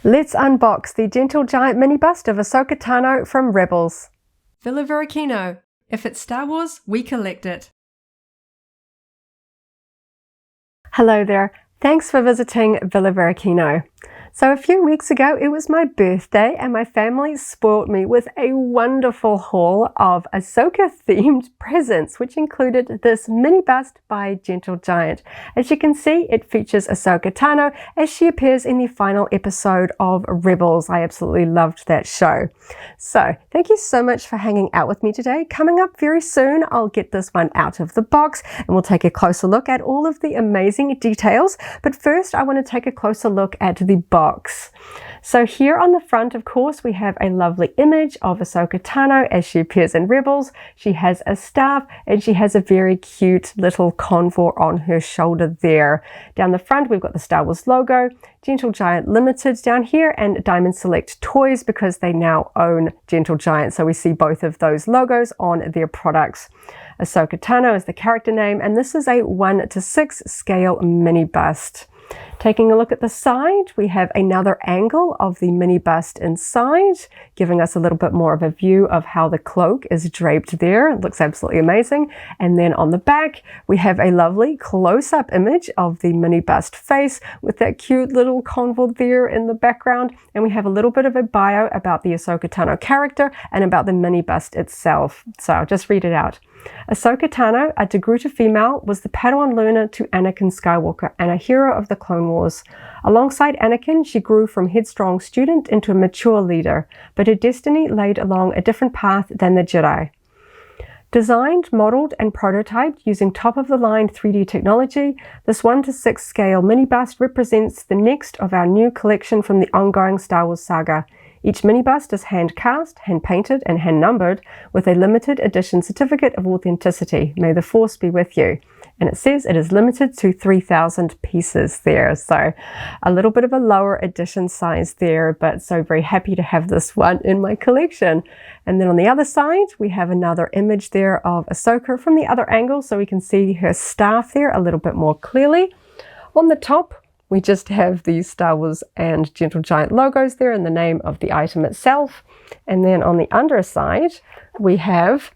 Let's unbox the Gentle Giant mini bust of Ahsoka Tano from Rebels. Villa Varykino. If it's Star Wars, we collect it. Hello there. Thanks for visiting Villa Varykino. So a few weeks ago, it was my birthday and my family spoiled me with a wonderful haul of Ahsoka themed presents, which included this mini bust by Gentle Giant. As you can see, it features Ahsoka Tano as she appears in the final episode of Rebels. I absolutely loved that show. So thank you so much for hanging out with me today. Coming up very soon, I'll get this one out of the box and we'll take a closer look at all of the amazing details. But first, I want to take a closer look at the box. So here on the front, of course, we have a lovely image of Ahsoka Tano as she appears in Rebels. She has a staff and she has a very cute little convoy on her shoulder there. Down the front, we've got the Star Wars logo, Gentle Giant Limited down here, and Diamond Select Toys because they now own Gentle Giant. So we see both of those logos on their products. Ahsoka Tano is the character name, and this is a 1:6 scale mini bust. Taking a look at the side, we have another angle of the mini bust inside, giving us a little bit more of a view of how the cloak is draped there. It looks absolutely amazing. And then on the back, we have a lovely close-up image of the mini bust face with that cute little convoy there in the background. And we have a little bit of a bio about the Ahsoka Tano character and about the mini bust itself. So I'll just read it out. Ahsoka Tano, a Degruta female, was the Padawan learner to Anakin Skywalker and a hero of the Clone Wars. Alongside Anakin, she grew from headstrong student into a mature leader, but her destiny laid along a different path than the Jedi. Designed, modeled, and prototyped using top-of-the-line 3D technology, this 1:6 scale mini bust represents the next of our new collection from the ongoing Star Wars saga. Each mini bust is hand-cast, hand-painted, and hand-numbered with a limited edition certificate of authenticity. May the Force be with you. And it says it is limited to 3,000 pieces there. So a little bit of a lower edition size there, but so very happy to have this one in my collection. And then on the other side, we have another image there of Ahsoka from the other angle, so we can see her staff there a little bit more clearly. On the top, we just have the Star Wars and Gentle Giant logos there and the name of the item itself. And then on the underside, we have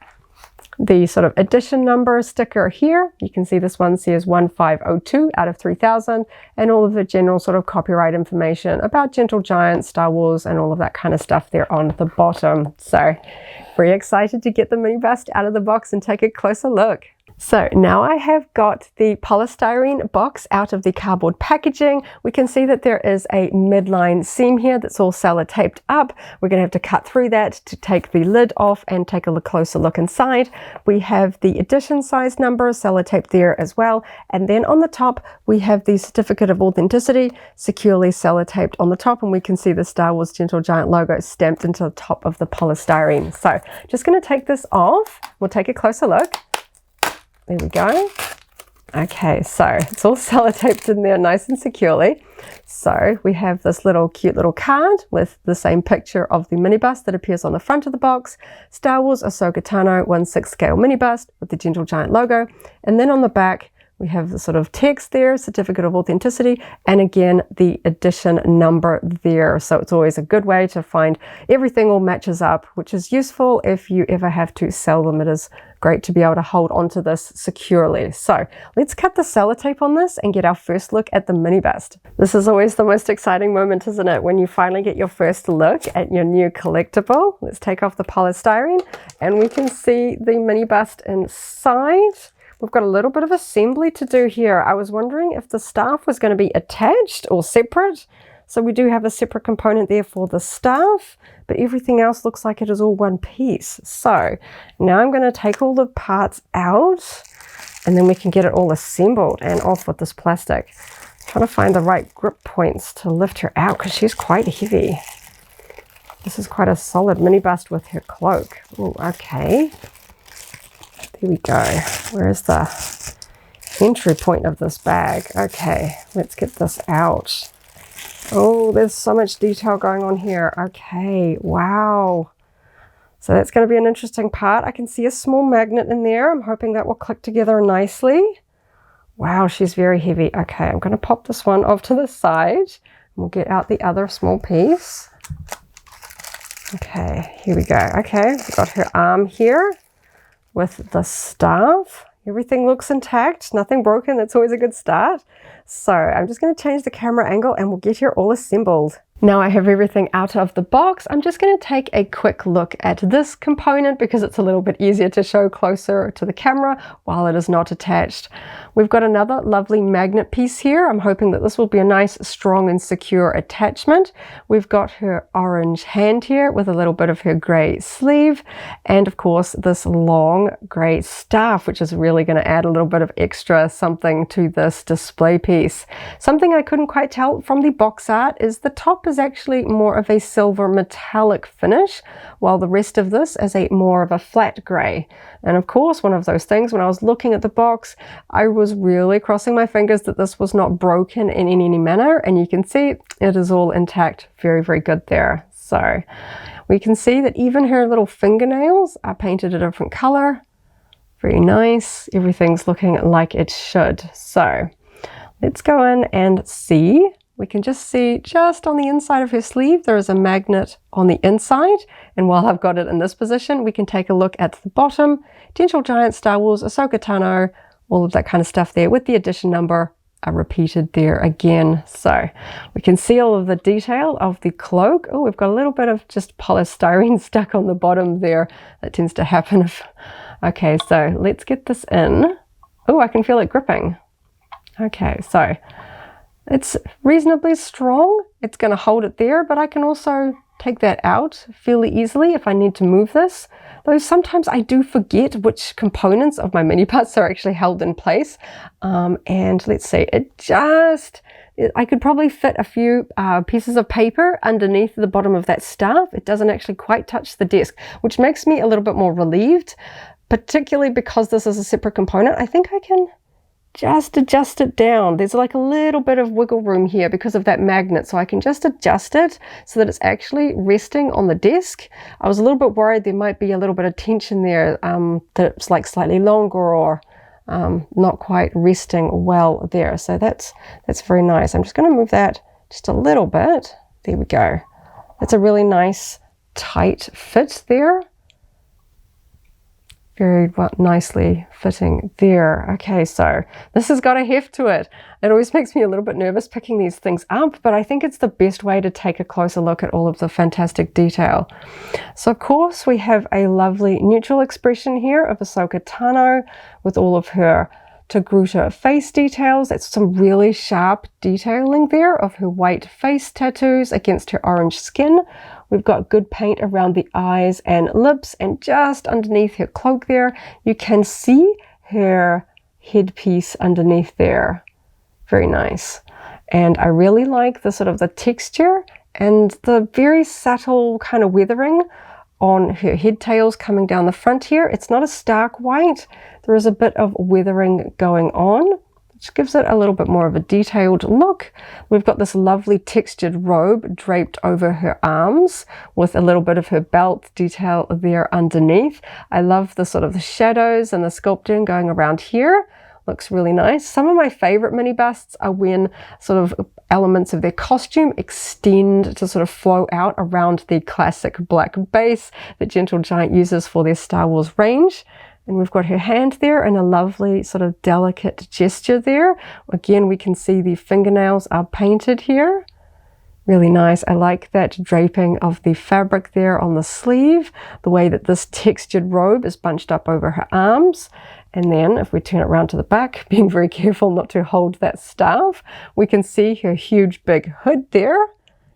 the sort of edition number sticker here. You can see this one says 1502 out of 3000 and all of the general sort of copyright information about Gentle Giant, Star Wars, and all of that kind of stuff there on the bottom. So very excited to get the mini bust out of the box and take a closer look. So now I have got the polystyrene box out of the cardboard packaging. We can see that there is a midline seam here that's all sellotaped up. We're going to have to cut through that to take the lid off and take a closer look inside. We have the edition size number sellotaped there as well. And then on the top, we have the certificate of authenticity securely sellotaped on the top. And we can see the Star Wars Gentle Giant logo stamped into the top of the polystyrene. So just going to take this off. We'll take a closer look. There we go. Okay, so it's all sellotaped in there nice and securely. So we have this cute little card with the same picture of the mini bust that appears on the front of the box. Star Wars Ahsoka Tano 1:6 scale mini bust with the Gentle Giant logo. And then on the back, we have the sort of text there, certificate of authenticity, and again, the edition number there. So it's always a good way to find everything all matches up, which is useful if you ever have to sell them. It is great to be able to hold onto this securely. So let's cut the sellotape on this and get our first look at the mini bust. This is always the most exciting moment, isn't it? When you finally get your first look at your new collectible. Let's take off the polystyrene and we can see the mini bust inside. We've got a little bit of assembly to do here. I was wondering if the staff was going to be attached or separate. So we do have a separate component there for the staff, but everything else looks like it is all one piece. So now I'm going to take all the parts out and then we can get it all assembled and off with this plastic. I'm trying to find the right grip points to lift her out because she's quite heavy. This is quite a solid mini bust with her cloak. Oh, okay. Here we go. Where's the entry point of this bag? Okay, let's get this out. Oh, there's so much detail going on here. Okay, wow. So that's going to be an interesting part. I can see a small magnet in there. I'm hoping that will click together nicely. Wow, she's very heavy. Okay, I'm going to pop this one off to the side. We'll get out the other small piece. Okay, here we go. Okay, we've got her arm here with the staff. Everything looks intact, nothing broken. That's always a good start. So I'm just going to change the camera angle and we'll get her all assembled. Now I have everything out of the box. I'm just going to take a quick look at this component because it's a little bit easier to show closer to the camera while it is not attached. We've got another lovely magnet piece here. I'm hoping that this will be a nice, strong and secure attachment. We've got her orange hand here with a little bit of her grey sleeve, and of course this long grey staff, which is really going to add a little bit of extra something to this display piece. Something I couldn't quite tell from the box art is the top is actually more of a silver metallic finish, while the rest of this is a more of a flat grey. And of course, one of those things, when I was looking at the box, I was really crossing my fingers that this was not broken in any manner, and you can see it is all intact. Very, very good there. So we can see that even her little fingernails are painted a different color. Very nice. Everything's looking like it should. So let's go in and see. We can just see just on the inside of her sleeve, there is a magnet on the inside. And while I've got it in this position, we can take a look at the bottom. Gentle Giant, Star Wars, Ahsoka Tano, all of that kind of stuff there with the edition number are repeated there again. So we can see all of the detail of the cloak. Oh, we've got a little bit of just polystyrene stuck on the bottom there. That tends to happen if... Okay, so let's get this in. Oh, I can feel it gripping. Okay, so it's reasonably strong. It's going to hold it there, but I can also take that out fairly easily if I need to move this. Though sometimes I do forget which components of my mini parts are actually held in place. And let's see, I could probably fit a few pieces of paper underneath the bottom of that staff. It doesn't actually quite touch the desk, which makes me a little bit more relieved, particularly because this is a separate component. I think I can just adjust it down. There's like a little bit of wiggle room here because of that magnet, so I can just adjust it so that it's actually resting on the desk. I was a little bit worried there might be a little bit of tension there, that it's like slightly longer or not quite resting well there. So that's very nice. I'm just going to move that just a little bit. There we go. That's a really nice tight fit there. Very nicely fitting there. Okay, so this has got a heft to it. It always makes me a little bit nervous picking these things up, but I think it's the best way to take a closer look at all of the fantastic detail. So of course we have a lovely neutral expression here of Ahsoka Tano with all of her Togruta face details. That's some really sharp detailing there of her white face tattoos against her orange skin. We've got good paint around the eyes and lips, and just underneath her cloak there, you can see her headpiece underneath there. Very nice. And I really like the sort of the texture and the very subtle kind of weathering on her head tails coming down the front here. It's not a stark white. There is a bit of weathering going on, which gives it a little bit more of a detailed look. We've got this lovely textured robe draped over her arms with a little bit of her belt detail there underneath. I love the sort of the shadows and the sculpting going around here. Looks really nice. Some of my favorite mini busts are when sort of elements of their costume extend to sort of flow out around the classic black base that Gentle Giant uses for their Star Wars range. And we've got her hand there and a lovely sort of delicate gesture there. Again, we can see the fingernails are painted here. Really nice. I like that draping of the fabric there on the sleeve, the way that this textured robe is bunched up over her arms. And then if we turn it around to the back, being very careful not to hold that staff, we can see her huge big hood there,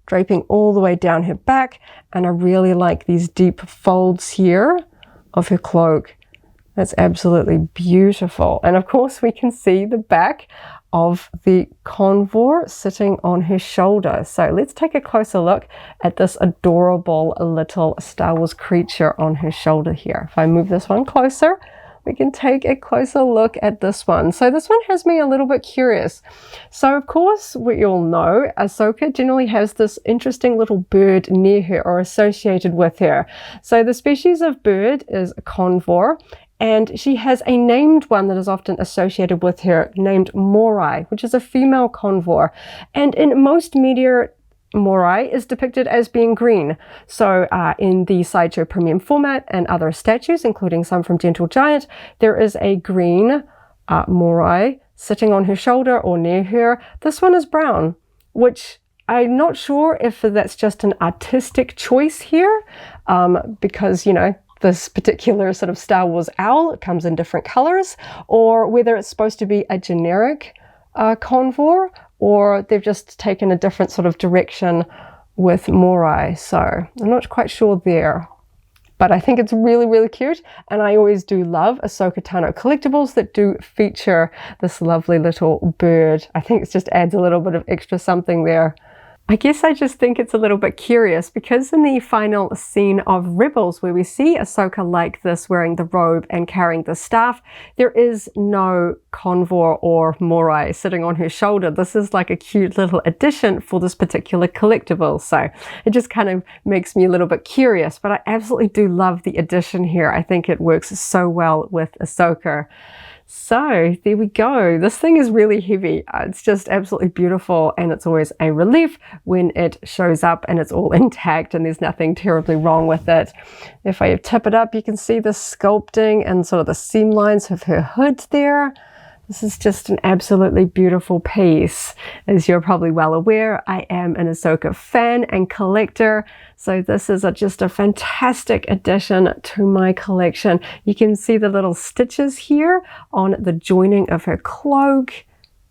draping all the way down her back. And I really like these deep folds here of her cloak. That's absolutely beautiful. And of course we can see the back of the convor sitting on her shoulder. So let's take a closer look at this adorable little Star Wars creature on her shoulder here. If I move this one closer, we can take a closer look at this one. So this one has me a little bit curious. So of course, we all know Ahsoka generally has this interesting little bird near her or associated with her. So the species of bird is a convor. and she has a named one that is often associated with her named Morai, which is a female convor. And in most media, Morai is depicted as being green. So in the Sideshow Premium format and other statues, including some from Gentle Giant, there is a green Morai sitting on her shoulder or near her. This one is brown, which I'm not sure if that's just an artistic choice here, because, you know, this particular sort of Star Wars owl comes in different colors, or whether it's supposed to be a generic convor, or they've just taken a different sort of direction with Morai. So I'm not quite sure there. But I think it's really, really cute, and I always do love Ahsoka Tano collectibles that do feature this lovely little bird. I think it just adds a little bit of extra something there. I guess I just think it's a little bit curious because in the final scene of Rebels, where we see Ahsoka like this wearing the robe and carrying the staff, there is no convor or Morai sitting on her shoulder. This is like a cute little addition for this particular collectible. So it just kind of makes me a little bit curious, but I absolutely do love the addition here. I think it works so well with Ahsoka. So there we go. This thing is really heavy. It's just absolutely beautiful, and it's always a relief when it shows up and it's all intact and there's nothing terribly wrong with it. If I tip it up, you can see the sculpting and sort of the seam lines of her hood there. This is just an absolutely beautiful piece. As you're probably well aware, I am an Ahsoka fan and collector, so this is just a fantastic addition to my collection. You can see the little stitches here on the joining of her cloak.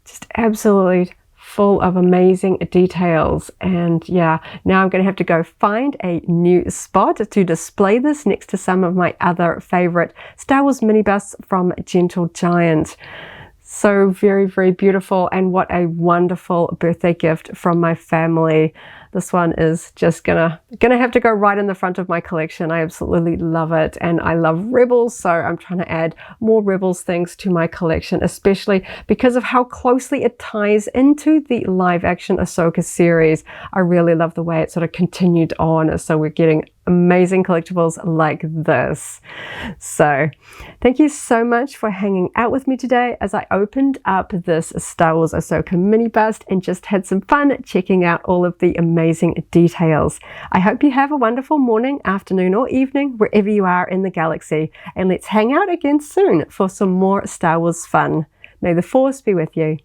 Just absolutely full of amazing details. And yeah, now I'm going to have to go find a new spot to display this next to some of my other favorite Star Wars mini busts from Gentle Giant. So very, very beautiful, and what a wonderful birthday gift from my family. This one is just gonna have to go right in the front of my collection. I absolutely love it, and I love Rebels, so I'm trying to add more Rebels things to my collection, especially because of how closely it ties into the live action Ahsoka series. I really love the way it sort of continued on, so we're getting amazing collectibles like this. So thank you so much for hanging out with me today as I opened up this Star Wars Ahsoka mini bust and just had some fun checking out all of the amazing details. I hope you have a wonderful morning, afternoon, or evening wherever you are in the galaxy, and let's hang out again soon for some more Star Wars fun. May the Force be with you.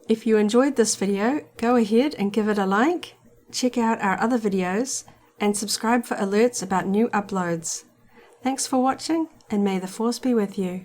If you enjoyed this video, go ahead and give it a like, check out our other videos, and subscribe for alerts about new uploads. Thanks for watching, and may the Force be with you.